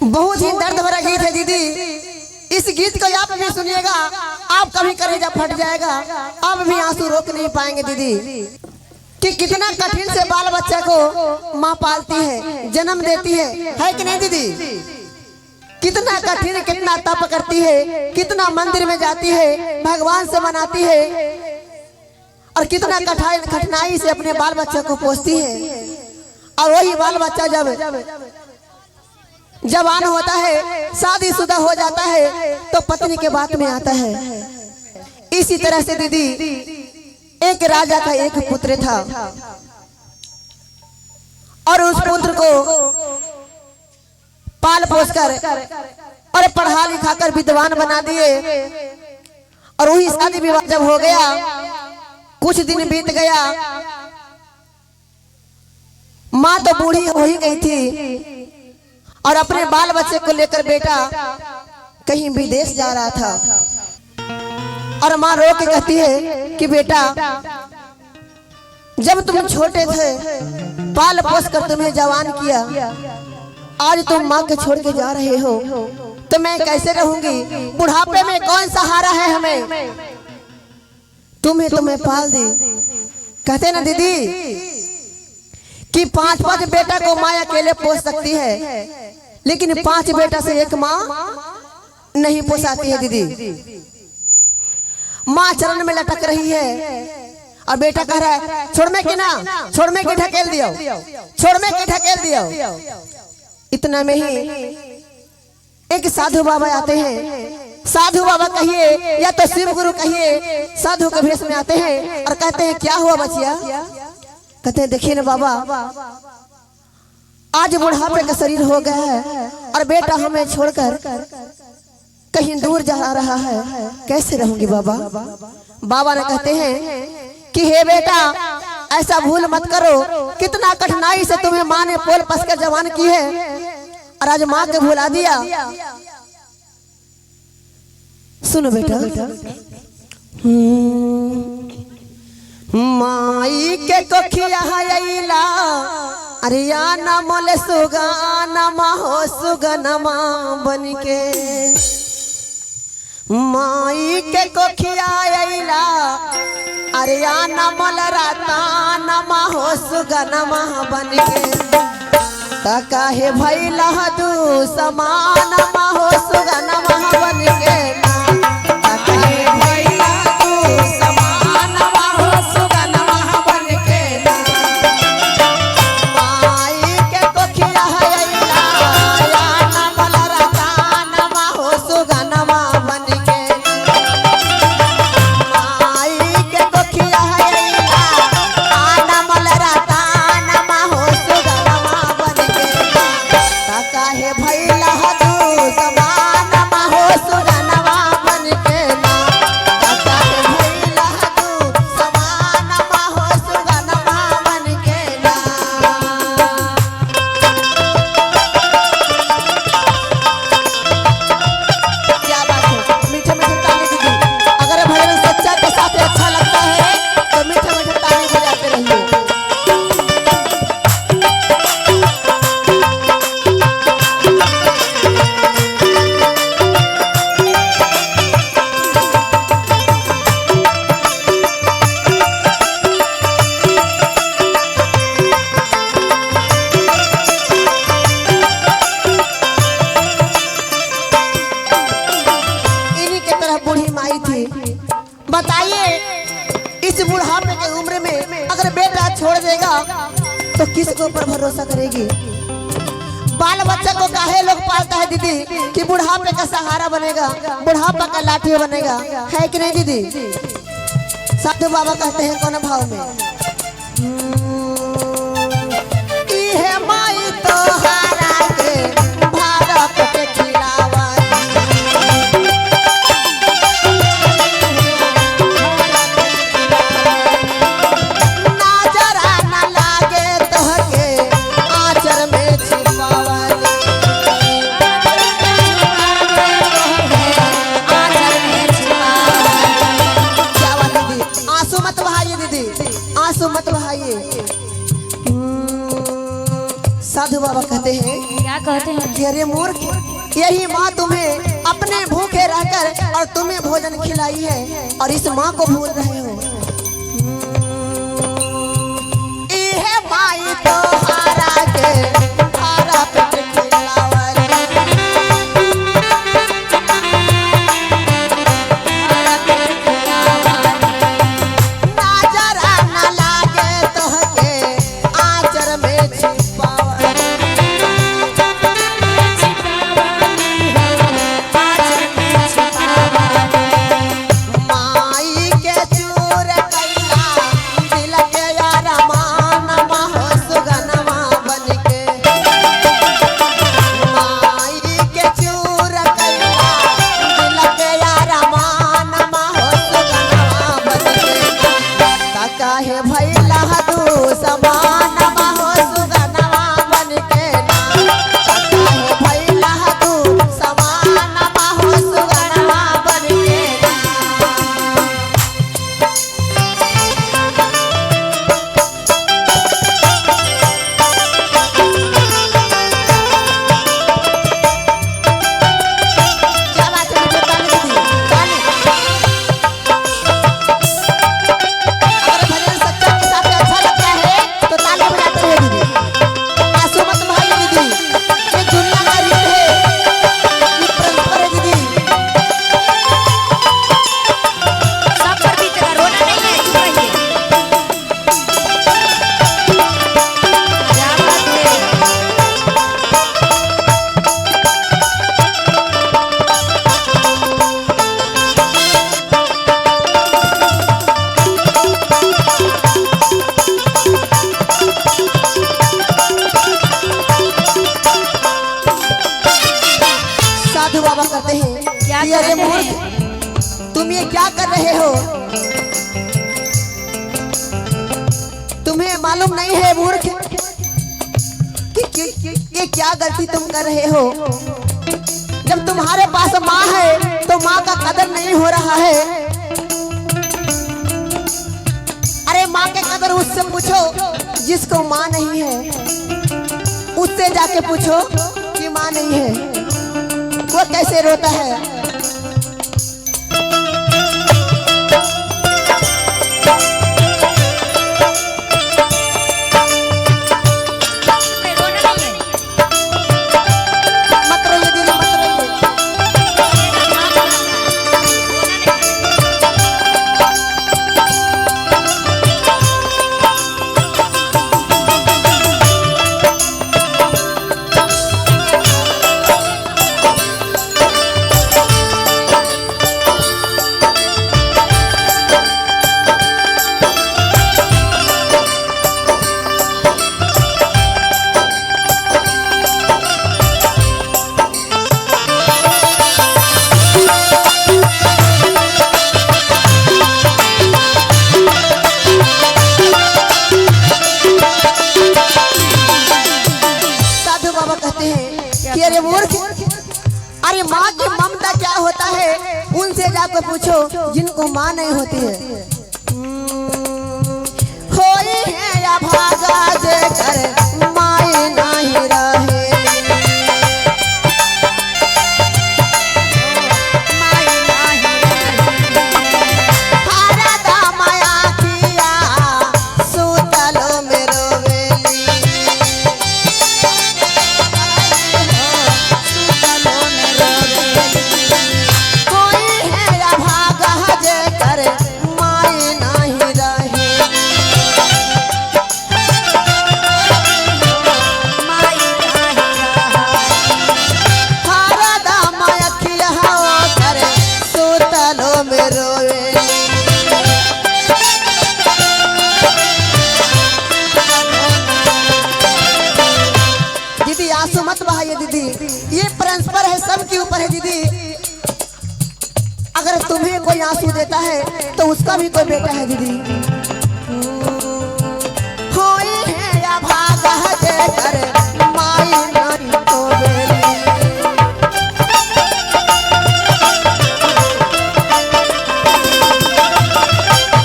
बहुत ही दर्द भरा गीत है दीदी। इस गीत को आप भी सुनिएगा, आपका भी कलेजा फट जाएगा, आप भी आंसू रोक नहीं पाएंगे दीदी। कि कितना कठिन से बाल बच्चा को माँ पालती है, जन्म देती है कि नहीं दीदी? कितना कठिन, कितना तप करती है, कितना मंदिर में जाती है, भगवान से मनाती है, और कितना कठिनाई से अपने बाल बच्चा को पोसती है। और वही बाल बच्चा जब जवान होता है, शादीशुदा हो जाता है, तो पत्नी के बात में आता है। इसी तरह से दीदी एक राजा का एक पुत्र था, और उस पुत्र को पाल पोस कर और पढ़ा लिखा कर विद्वान बना दिए। और वही शादी विवाह जब हो गया, कुछ दिन बीत गया, माँ तो बूढ़ी हो ही गई थी, और अपने बाल बच्चे को लेकर बेटा कहीं विदेश जा रहा था। और माँ रो के कहती है कि बेटा, जब तुम छोटे थे, पाल पोस कर तुम्हें जवान किया, आज तुम माँ के छोड़ के जा रहे हो, तो मैं कैसे रहूंगी? बुढ़ापे में कौन सहारा है हमें? तुम्हें तो मैं पाल दी। कहते ना दीदी कि 5-5 बेटा को माँ अकेले पोस सकती है, लेकिन 5 बेटा से एक माँ नहीं पोसाती है दीदी। माँ चरण में लटक रही है, और बेटा कह रहा है छोड़ में कि ना, छोड़ में कि ढकेल दियो, छोड़ में कि ढकेल दियो। इतना में ही एक साधु बाबा आते हैं। साधु बाबा कहिए या तो शिव गुरु कहिए, साधु के भेष में आते हैं और कहते हैं क्या हुआ बचिया? कहते हैं देखिए ना बाबा, आज बुढ़ापे का शरीर हो गया है, और बेटा हमें छोड़कर कहीं दूर जा रहा है, कैसे रहूंगी बाबा? बाबा ने कहते हैं कि हे बेटा, ऐसा भूल मत करो, कितना कठिनाई से तुम्हें माँ ने पोल पस कर जवान की है, और आज माँ के भुला दिया। सुनो बेटा, माई के कोखिया आइला, अरिया ना मोले सुगानमा हो सुगनमा बन के। माई के कोखिया आइला, अरिया ना मोले राता नमा हो सुगनमा बन के। काहे भैला दू समान हो सुगनमा बन के। बताइए, इस बुढ़ापे की उम्र में अगर बेटा छोड़ देगा तो किसके ऊपर भरोसा करेगी? बाल बच्चा को काहे लोग पालता है दीदी कि बुढ़ापे का सहारा बनेगा, बुढ़ापा का लाठी बनेगा, है कि नहीं दीदी? साधु बाबा कहते हैं कौन भाव में, इहे माई तोहरा के भारत के खिलावा, साधु बाबा कहते हैं, क्या कहते हैं? कि अरे मूर्ख, यही माँ तुम्हें अपने भूखे रहकर और तुम्हें भोजन खिलाई है और इस माँ को भूल रहे हो। इहे माई तो हारा के हारा पेट खिलावल, नजरा न लागे तोहके आंचल में छिपावल। माई के चूर कैला दिल के यार मान महो सुगनमा बनके। माई के चूर कैला दिल के यार मान महो सुगनमा बनके। ता काहे भइला तू समान महो सुगनमा बनके ना। ता काहे भइला तू समान महो सुगनमा बनके ना। क्या बात है मुझे ताली दीदी, ताली। अगर भजन सच्चा के साथ अच्छा लगता है तो ताली बजाते रहिए दीदी। आंसू मत बहाइए दीदी, ये दुनिया का रीत है, ये परंपरा है दीदी। सब पर बीतेगा, रोना नहीं है, चुप रहिए। क्या बात है? साधु बाबा कहते हैं, क्या कि अरे कहते मूर्ख, तुम ये क्या कर रहे हो? तुम्हें मालूम नहीं है मूर्ख कि ये क्या गलती तुम कर रहे हो? जब तुम्हारे पास माँ है तो माँ का कदर नहीं हो रहा है। अरे माँ के कदर उससे पूछो जिसको माँ नहीं है, उससे जाके पूछो कि माँ नहीं है, वो कैसे रोता है। रोना नहीं है। मत रोइए दीदी, मत रोइए। साधु बाबा कहते हैं कि अरे मूर्ख, अरे माँ की ममता क्या होता है उनसे जाकर पूछो जिनको माँ नहीं होती है। होई है या भागा जेकर माई नहीं रहे। हारा दा माया किया सुतलो में रोवेली। सुतलो में रोवेली। कोई है या भागा जेकर माई नहीं रहे। हारा दा माया किया कर सुतलो में रोवेली। दीदी आंसू मत बहाइए दीदी, ये परंपरा है, सबके ऊपर है दीदी। अगर तुम्हें कोई आंसू देता है तो उसका भी कोई बेटा है दीदी। होई है या भागा जेकर माई नहीं होवेली।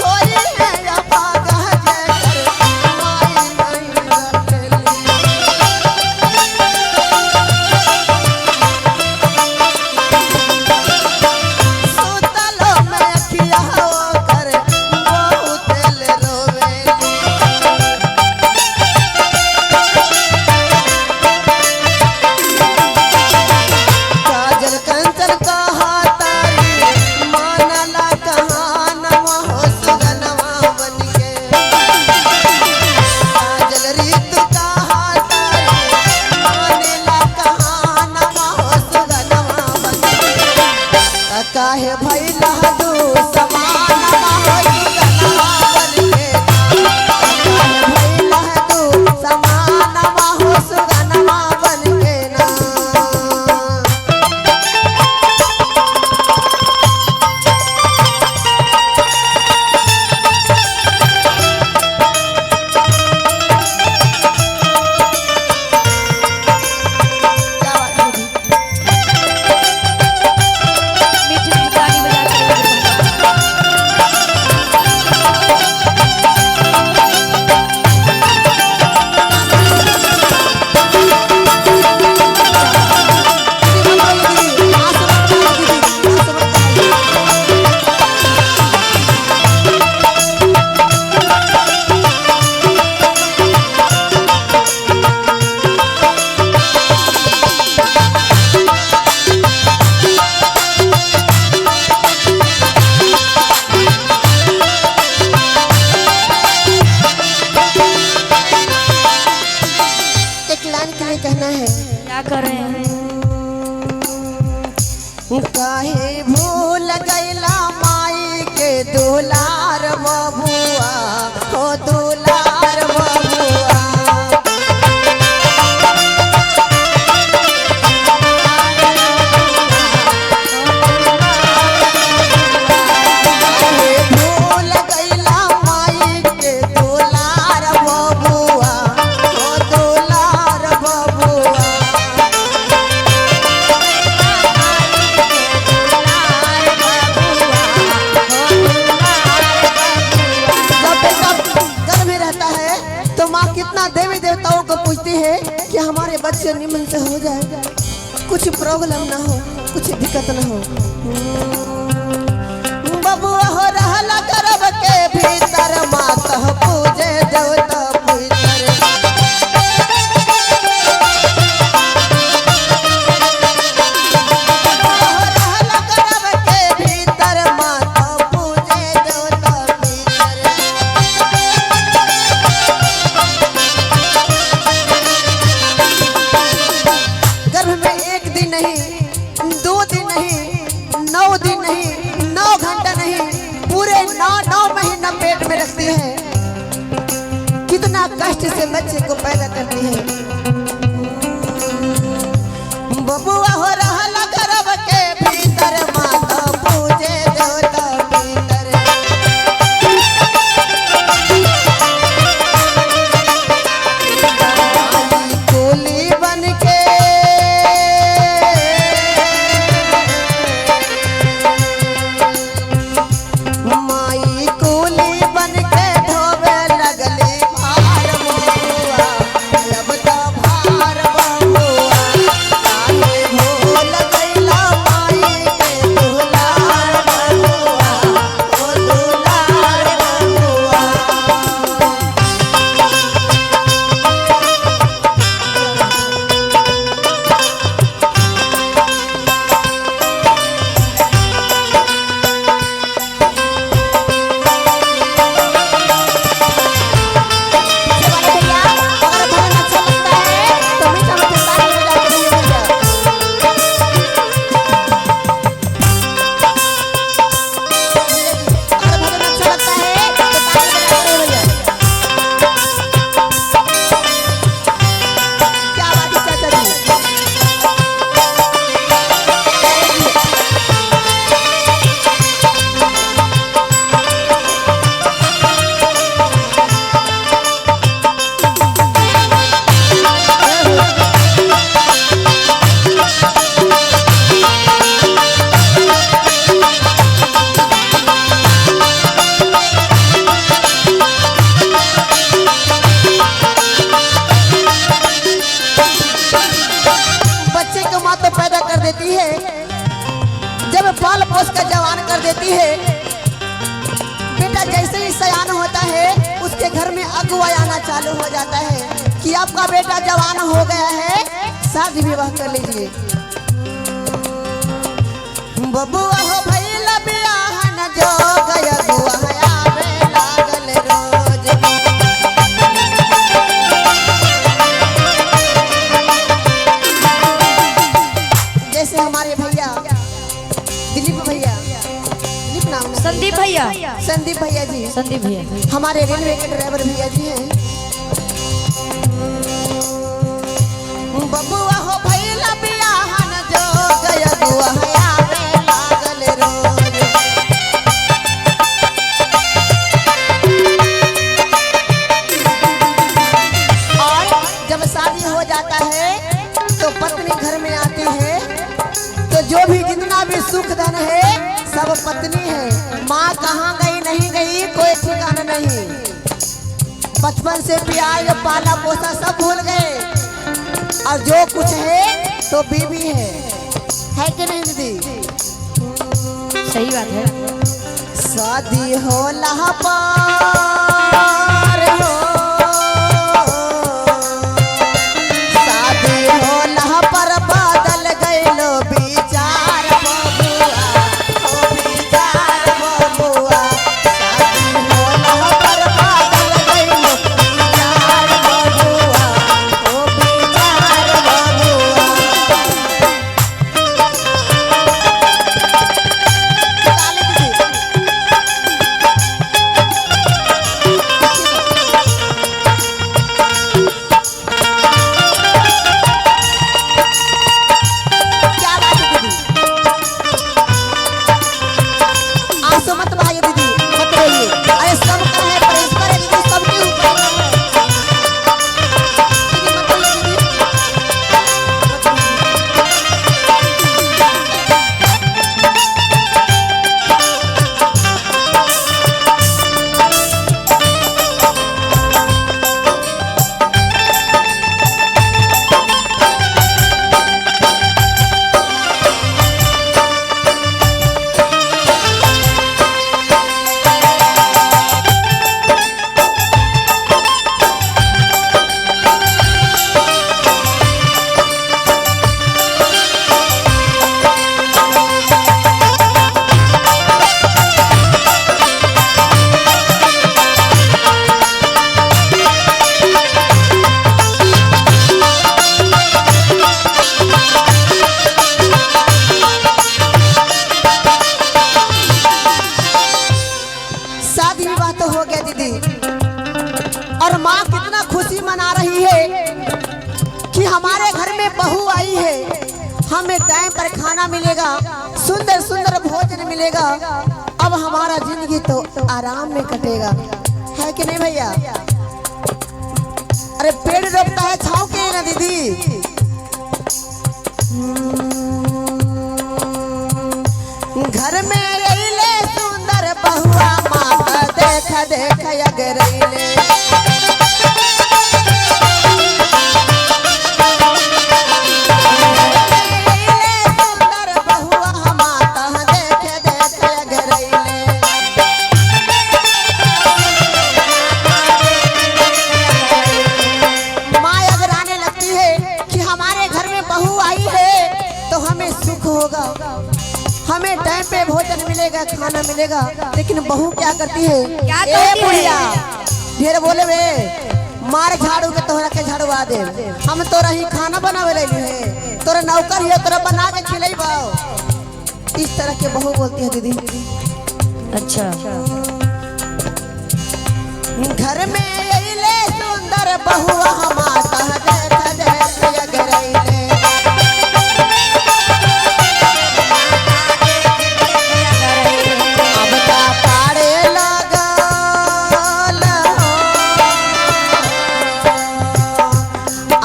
होई है या भागा जेकर माई नहीं होवेली। लाइन के लिए कहना है, क्या करें? काहे भूल गईला माई के दुलार बबुआ, हो दुलार बबुआ। काहे भूल गईला माई के दुलार बबुआ, हो दुलार बबुआ। घर में रहता है तो माँ कितना देवी देवताओं को पूछती है कि हमारे बच्चे निमन से हो जाए, कुछ प्रॉब्लम ना हो, कुछ दिक्कत ना हो। बबुआ हो रहला गर्भ के भीतर, माता पूजे देवता भीतर। बबुआ हो रहला गर्भ के भीतर, माता पूजे देवता भीतर। गर्भ में एक दिन नहीं, 2 दिन नहीं, 9 दिन नहीं, 9 घंटा नहीं, पूरे 9 महीना पेट में रखती है। कितना कष्ट से बच्चे को पैदा करती है। बबुआ हो रहला गर्भ के भीतर, माता पूजे देवता भीतर। माई कुली बनके माई कुली बनके ढोवे लगली भार बबुआ, अब तो भार बबुआ। काहे भूल गईला माई के दुलार बबुआ, ओ दुलार बबुआ। शिवानी भैया, अगर भजन अच्छा लगता है तो मीठा मीठा ताली बजा के दिए भैया। अगर भजन अच्छा लगता है तो ताली बजा के दिए भैया। क्या बात है चाचा जी। बच्चे को माँ तो पैदा कर देती है, जब पाल पोस कर जवान कर देती है। बेटा जैसे ही सयान होता है उसके घर में अगुआ आना चालू हो जाता है कि आपका बेटा जवान हो गया है, शादी विवाह कर लीजिए। बबुआ हो भइला बियाहन जो गया गुआ आवे लागल रोज। जैसे हमारे भैया दिलीप भैया, दिलीप नाम है? संदीप भैया, संदीप भैया जी, संदीप भैया हमारे रेलवे के ड्राइवर भैया जी हैं। बबुआ हो भइला बियाहन जो गया गुआ आवे लागल रोज। और जब शादी हो जाता है तो पत्नी घर में आती है तो जो भी जितना भी सुख धन है सब पत्नी है। माँ कहाँ गई नहीं गई कोई ठिकाना नहीं। बचपन से प्यार पाला पोसा सब भूल गए, और जो कुछ है तो बीवी है कि नहीं दीदी? सही बात है। शादी हो लहा पार हो, शादी हो लहा पर बादल गइलो विचार बबुआ, ओ विचार बबुआ। शादी हो लहा पर बादल गइलो विचार बबुआ, ओ विचार हमारे घर में बहू आई है, हमें टाइम पर खाना मिलेगा, सुंदर सुंदर भोजन मिलेगा, अब हमारा जिंदगी तो आराम में कटेगा, है कि नहीं भैया? अरे पेड़ रोपता है छाँव के ना दीदी। घर में रहिले सुंदर बहुआ माता देख देख अगरैले। हमें टाइम पे भोजन मिलेगा, खाना मिलेगा, लेकिन बहू क्या करती है? ए बुढ़िया ढेर बोले वे मार झाड़ू के तोहरा के झाड़ुआ दे, हम तोरा ही खाना बनावे लेली है, तोरा नौकर ही तोरा बना के खिलेबा। इस तरह के बहू बोलती है दीदी। अच्छा घर में अइले सुंदर बहुआ हमाता देख देख अगरैले।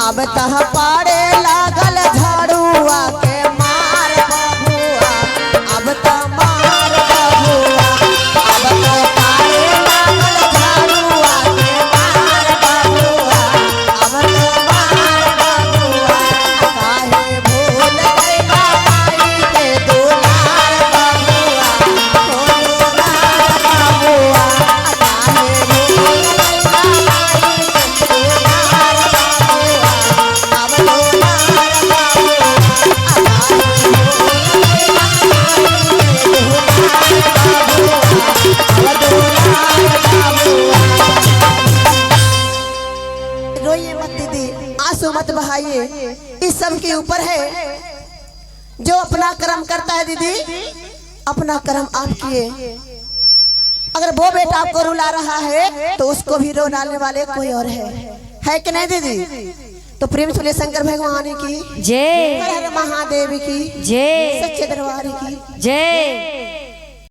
अब तह पाड़े लागल झाड़ुआ के मार बबुआ, अब तो मार बबुआ, अब तो पाड़े लागल झाड़ुआ के मार बबुआ, अब तो मार बबुआ। काहे भूल गइला माई के दुलार बबुआ, ओ दुलार बबुआ, काहे भूल गइला माई के दुलार बबुआ। रोइए मत दीदी, आंसू मत बहाइए, इस सब के ऊपर है जो अपना कर्म करता है दीदी, अपना कर्म आप किए। अगर वो बेटा आपको रुला रहा है तो उसको भी रुलाने वाले कोई और है कि नहीं दीदी? तो प्रेम सुने शंकर भगवान की जय, हर हर महादेव की जय, सच्चे दरबार की जय।